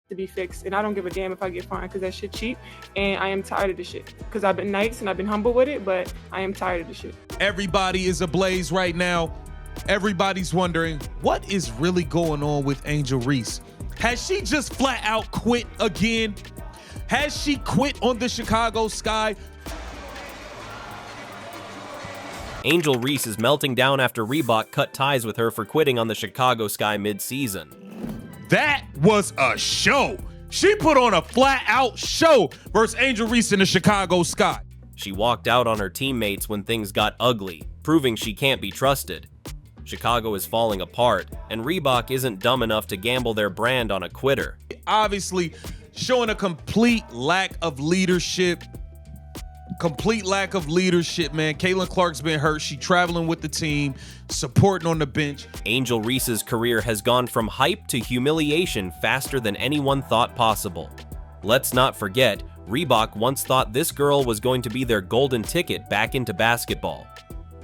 to be fixed, and I don't give a damn if I get fined because that shit cheap, and I am tired of this shit because I've been nice and I've been humble with it, but I am tired of this shit. Everybody is ablaze right now. Everybody's wondering what is really going on with Angel Reese. Has she just flat out quit again? Has she quit on the Chicago Sky? Angel Reese is melting down after Reebok cut ties with her for quitting on the Chicago Sky mid-season. That was a show. She put on a flat-out show versus Angel Reese in the Chicago Sky. She walked out on her teammates when things got ugly, proving she can't be trusted. Chicago is falling apart, and Reebok isn't dumb enough to gamble their brand on a quitter. Obviously, showing a complete lack of leadership. Man. Caitlin Clark's been hurt. She traveling with the team, supporting on the bench. Angel Reese's career has gone from hype to humiliation faster than anyone thought possible. Let's not forget, Reebok once thought this girl was going to be their golden ticket back into basketball.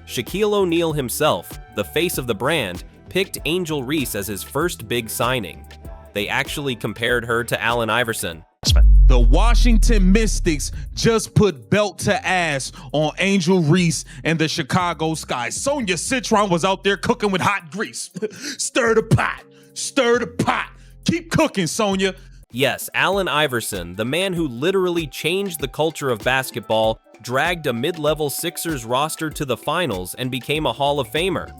Shaquille O'Neal himself, the face of the brand, picked Angel Reese as his first big signing. They actually compared her to Allen Iverson. The Washington Mystics just put belt to ass on Angel Reese and the Chicago Sky. Sonia Citron was out there cooking with hot grease. Stir the pot, stir the pot. Keep cooking, Sonia. Yes, Allen Iverson, the man who literally changed the culture of basketball, dragged a mid-level Sixers roster to the finals and became a Hall of Famer.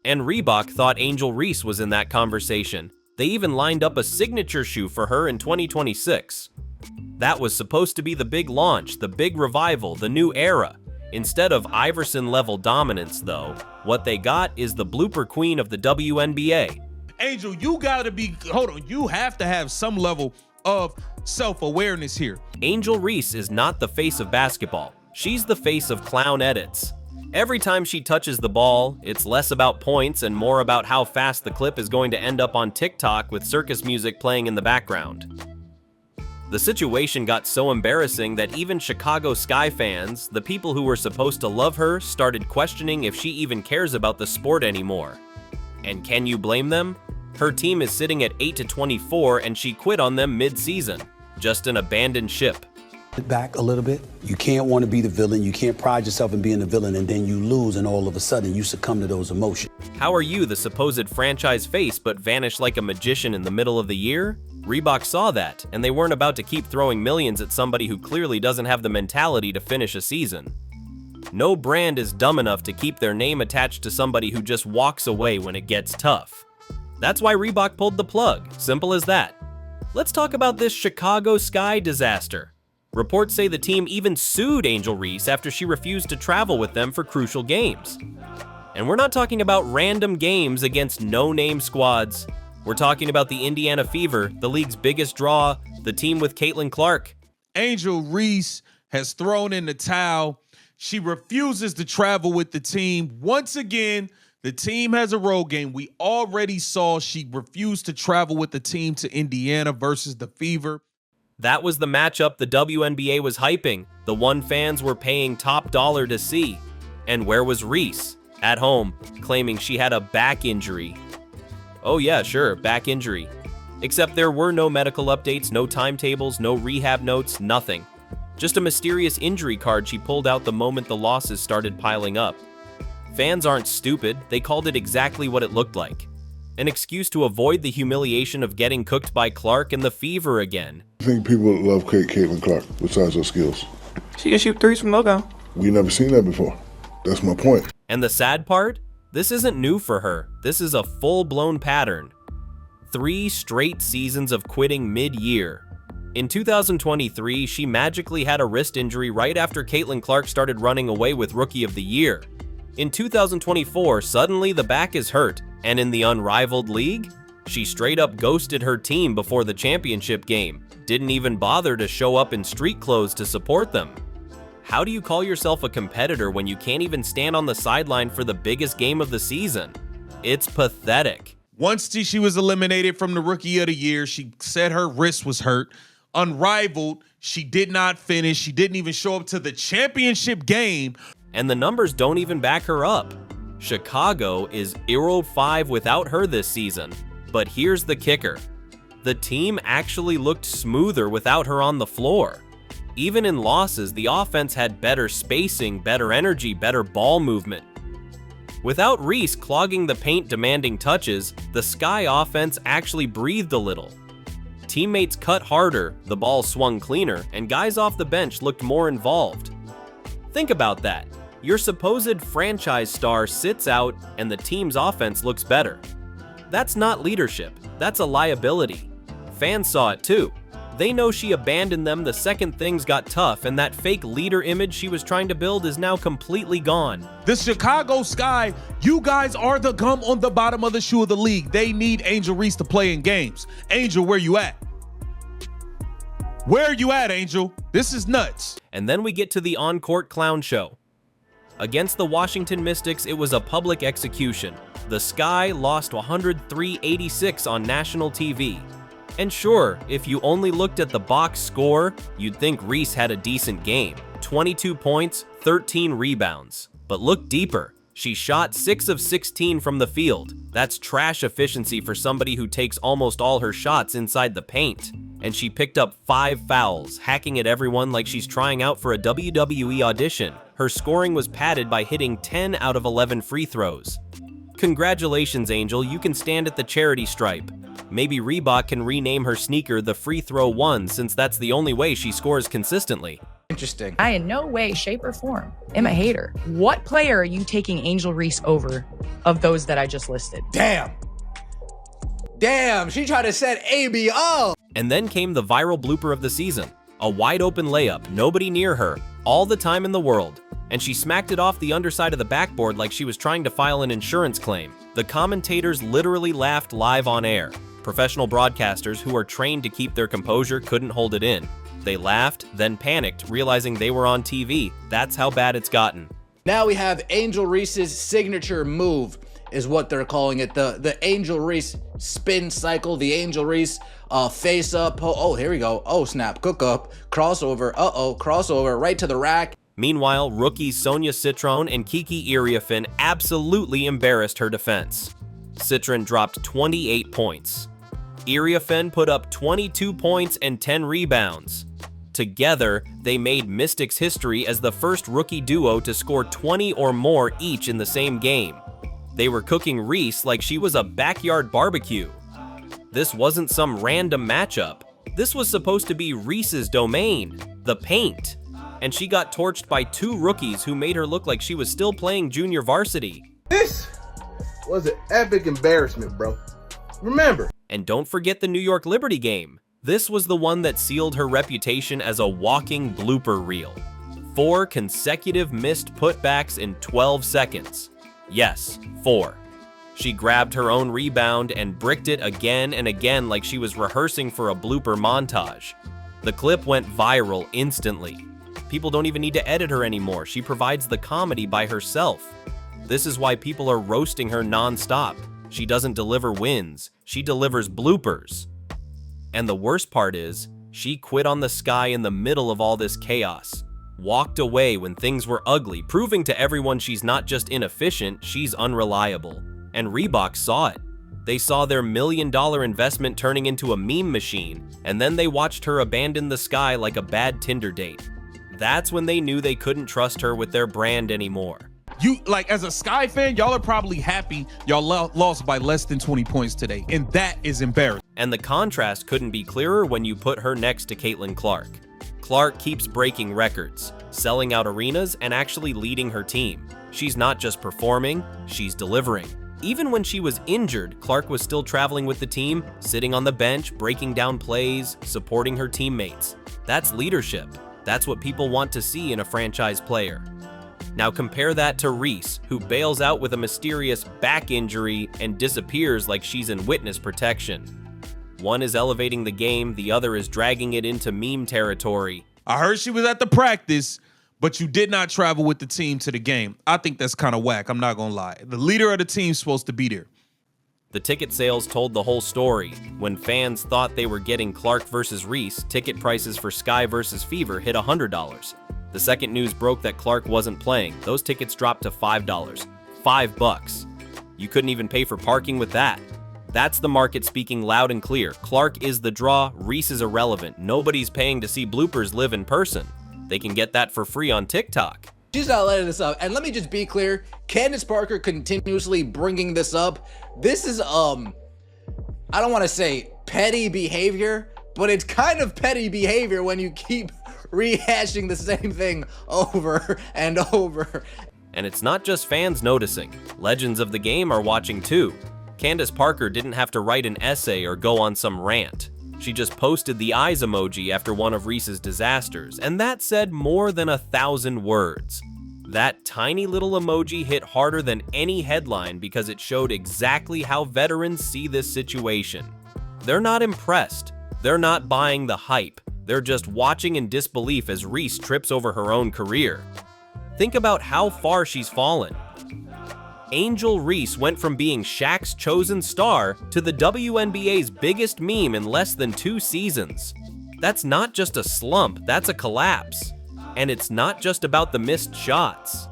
And Reebok thought Angel Reese was in that conversation. They even lined up a signature shoe for her in 2026. That was supposed to be the big launch, the big revival, the new era. Instead of Iverson-level dominance, though, what they got is the blooper queen of the WNBA. Angel, you gotta be, you have to have some level of self-awareness here. Angel Reese is not the face of basketball. She's the face of clown edits. Every time she touches the ball, it's less about points and more about how fast the clip is going to end up on TikTok with circus music playing in the background. The situation got so embarrassing that even Chicago Sky fans, the people who were supposed to love her, started questioning if she even cares about the sport anymore. And can you blame them? Her team is sitting at 8-24 and she quit on them mid-season. Just an abandoned ship. Back a little bit. You can't want to be the villain. You can't pride yourself in being the villain and then you lose and all of a sudden you succumb to those emotions. How are you the supposed franchise face but vanish like a magician in the middle of the year? Reebok saw that, and they weren't about to keep throwing millions at somebody who clearly doesn't have the mentality to finish a season. No brand is dumb enough to keep their name attached to somebody who just walks away when it gets tough. That's why Reebok pulled the plug, simple as that. Let's talk about this Chicago Sky disaster. Reports say the team even sued Angel Reese after she refused to travel with them for crucial games. And we're not talking about random games against no-name squads. We're talking about the Indiana Fever, the league's biggest draw, the team with Caitlin Clark. Angel Reese has thrown in the towel. She refuses to travel with the team. Once again, the team has a road game. We already saw she refused to travel with the team to Indiana versus the Fever. That was the matchup the WNBA was hyping, the one fans were paying top dollar to see. And where was Reese? At home, claiming she had a back injury. Oh yeah, sure, back injury. Except there were no medical updates, no timetables, no rehab notes, nothing. Just a mysterious injury card she pulled out the moment the losses started piling up. Fans aren't stupid, they called it exactly what it looked like. An excuse to avoid the humiliation of getting cooked by Clark and the Fever again. I think people love Caitlin Clark, besides her skills. She can shoot threes from logo. We never seen that before. That's my point. And the sad part? This isn't new for her. This is a full-blown pattern. 3 straight seasons of quitting mid-year. In 2023, she magically had a wrist injury right after Caitlin Clark started running away with Rookie of the Year. In 2024, suddenly the back is hurt, and in the unrivaled league, she straight up ghosted her team before the championship game, didn't even bother to show up in street clothes to support them. How do you call yourself a competitor when you can't even stand on the sideline for the biggest game of the season? It's pathetic. Once she was eliminated from the Rookie of the Year, she said her wrist was hurt. Unrivaled, she did not finish. She didn't even show up to the championship game. And the numbers don't even back her up. Chicago is 0-5 without her this season. But here's the kicker. The team actually looked smoother without her on the floor. Even in losses, the offense had better spacing, better energy, better ball movement. Without Reese clogging the paint demanding touches, the Sky offense actually breathed a little. Teammates cut harder, the ball swung cleaner, and guys off the bench looked more involved. Think about that. Your supposed franchise star sits out and the team's offense looks better. That's not leadership, that's a liability. Fans saw it too. They know she abandoned them the second things got tough, and that fake leader image she was trying to build is now completely gone. The Chicago Sky, you guys are the gum on the bottom of the shoe of the league. They need Angel Reese to play in games. Angel, where you at? Where you at, Angel? This is nuts. And then we get to the on-court clown show. Against the Washington Mystics, it was a public execution. The Sky lost 103-86 on national TV. And sure, if you only looked at the box score, you'd think Reese had a decent game. 22 points, 13 rebounds. But look deeper. She shot 6 of 16 from the field. That's trash efficiency for somebody who takes almost all her shots inside the paint. And she picked up 5 fouls, hacking at everyone like she's trying out for a WWE audition. Her scoring was padded by hitting 10 out of 11 free throws. Congratulations, Angel, you can stand at the charity stripe. Maybe Reebok can rename her sneaker the Free Throw 1, since that's the only way she scores consistently. Interesting. I in no way, shape, or form am a hater. What player are you taking Angel Reese over of those that I just listed? Damn, she tried to set AB up. And then came the viral blooper of the season. A wide open layup, nobody near her, all the time in the world. And she smacked it off the underside of the backboard like she was trying to file an insurance claim. The commentators literally laughed live on air. Professional broadcasters who are trained to keep their composure couldn't hold it in. They laughed, then panicked, realizing they were on TV. That's how bad it's gotten. Now we have Angel Reese's signature move, is what they're calling it. The Angel Reese spin cycle, the Angel Reese face up. Oh, here we go. Oh, snap, cook up, crossover. Crossover right to the rack. Meanwhile, rookies Sonia Citron and Kiki Iriafen absolutely embarrassed her defense. Citron dropped 28 points. Iriafen put up 22 points and 10 rebounds. Together, they made Mystics history as the first rookie duo to score 20 or more each in the same game. They were cooking Reese like she was a backyard barbecue. This wasn't some random matchup. This was supposed to be Reese's domain, the paint. And she got torched by 2 rookies who made her look like she was still playing junior varsity. This was an epic embarrassment, bro. Remember. And don't forget the New York Liberty game. This was the one that sealed her reputation as a walking blooper reel. 4 consecutive missed putbacks in 12 seconds. Yes, 4. She grabbed her own rebound and bricked it again and again like she was rehearsing for a blooper montage. The clip went viral instantly. People don't even need to edit her anymore. She provides the comedy by herself. This is why people are roasting her non-stop. She doesn't deliver wins. She delivers bloopers. And the worst part is, she quit on the Sky in the middle of all this chaos. Walked away when things were ugly, proving to everyone she's not just inefficient, she's unreliable. And Reebok saw it. They saw their $1 million investment turning into a meme machine, and then they watched her abandon the Sky like a bad Tinder date. That's when they knew they couldn't trust her with their brand anymore. You, like, as a Sky fan, y'all are probably happy y'all lost by less than 20 points today, and that is embarrassing. And the contrast couldn't be clearer when you put her next to Caitlin Clark. Clark keeps breaking records, selling out arenas, and actually leading her team. She's not just performing, she's delivering. Even when she was injured, Clark was still traveling with the team, sitting on the bench, breaking down plays, supporting her teammates. That's leadership. That's what people want to see in a franchise player. Now compare that to Reese, who bails out with a mysterious back injury and disappears like she's in witness protection. One is elevating the game, the other is dragging it into meme territory. I heard she was at the practice, but you did not travel with the team to the game. I think that's kind of whack, I'm not gonna lie. The leader of the team's supposed to be there. The ticket sales told the whole story. When fans thought they were getting Clark versus Reese, ticket prices for Sky versus Fever hit $100. The second news broke that Clark wasn't playing. Those tickets dropped to $5. $5. You couldn't even pay for parking with that. That's the market speaking loud and clear. Clark is the draw, Reese is irrelevant. Nobody's paying to see bloopers live in person. They can get that for free on TikTok. She's not letting this up. And let me just be clear, Candace Parker continuously bringing this up. This is, I don't want to say petty behavior, but it's kind of petty behavior when you keep rehashing the same thing over and over. And it's not just fans noticing. Legends of the game are watching too. Candace Parker didn't have to write an essay or go on some rant. She just posted the eyes emoji after one of Reese's disasters, and that said more than 1,000 words. That tiny little emoji hit harder than any headline because it showed exactly how veterans see this situation. They're not impressed. They're not buying the hype. They're just watching in disbelief as Reese trips over her own career. Think about how far she's fallen. Angel Reese went from being Shaq's chosen star to the WNBA's biggest meme in less than 2 seasons. That's not just a slump, that's a collapse. And it's not just about the missed shots.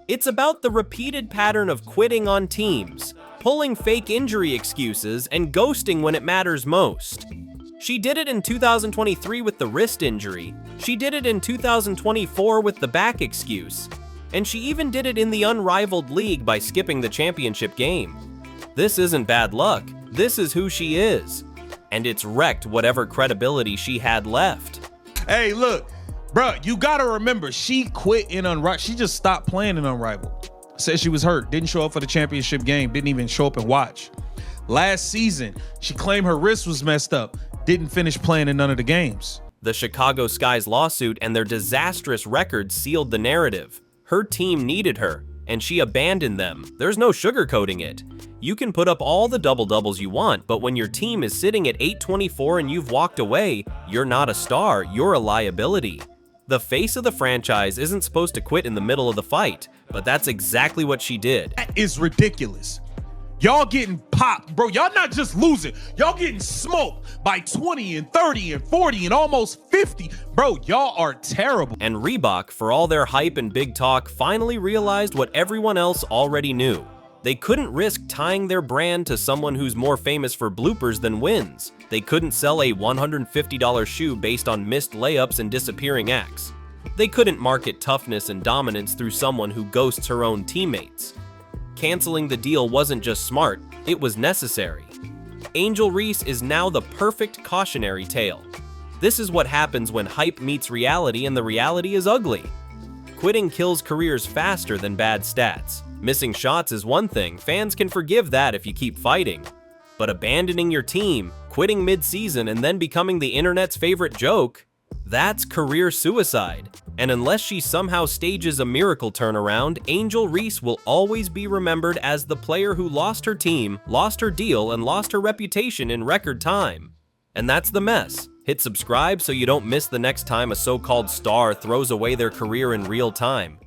It's about the repeated pattern of quitting on teams, pulling fake injury excuses, and ghosting when it matters most. She did it in 2023 with the wrist injury. She did it in 2024 with the back excuse. And she even did it in the unrivaled league by skipping the championship game. This isn't bad luck, this is who she is. And it's wrecked whatever credibility she had left. Hey, look, bro, you gotta remember, she quit in Unrivaled. She just stopped playing in Unrivaled. Said she was hurt, didn't show up for the championship game, didn't even show up and watch. Last season, she claimed her wrist was messed up, didn't finish playing in none of the games. The Chicago Sky's lawsuit and their disastrous record sealed the narrative. Her team needed her, and she abandoned them. There's no sugarcoating it. You can put up all the double-doubles you want, but when your team is sitting at 824 and you've walked away, you're not a star, you're a liability. The face of the franchise isn't supposed to quit in the middle of the fight, but that's exactly what she did. That is ridiculous. Y'all getting popped, bro. Y'all not just losing. Y'all getting smoked by 20 and 30 and 40 and almost 50. Bro, y'all are terrible. And Reebok, for all their hype and big talk, finally realized what everyone else already knew. They couldn't risk tying their brand to someone who's more famous for bloopers than wins. They couldn't sell a $150 shoe based on missed layups and disappearing acts. They couldn't market toughness and dominance through someone who ghosts her own teammates. Canceling the deal wasn't just smart, it was necessary. Angel Reese is now the perfect cautionary tale. This is what happens when hype meets reality and the reality is ugly. Quitting kills careers faster than bad stats. Missing shots is one thing, fans can forgive that if you keep fighting. But abandoning your team, quitting mid-season, and then becoming the internet's favorite joke, that's career suicide. And unless she somehow stages a miracle turnaround, Angel Reese will always be remembered as the player who lost her team, lost her deal, and lost her reputation in record time. And that's the mess. Hit subscribe so you don't miss the next time a so-called star throws away their career in real time.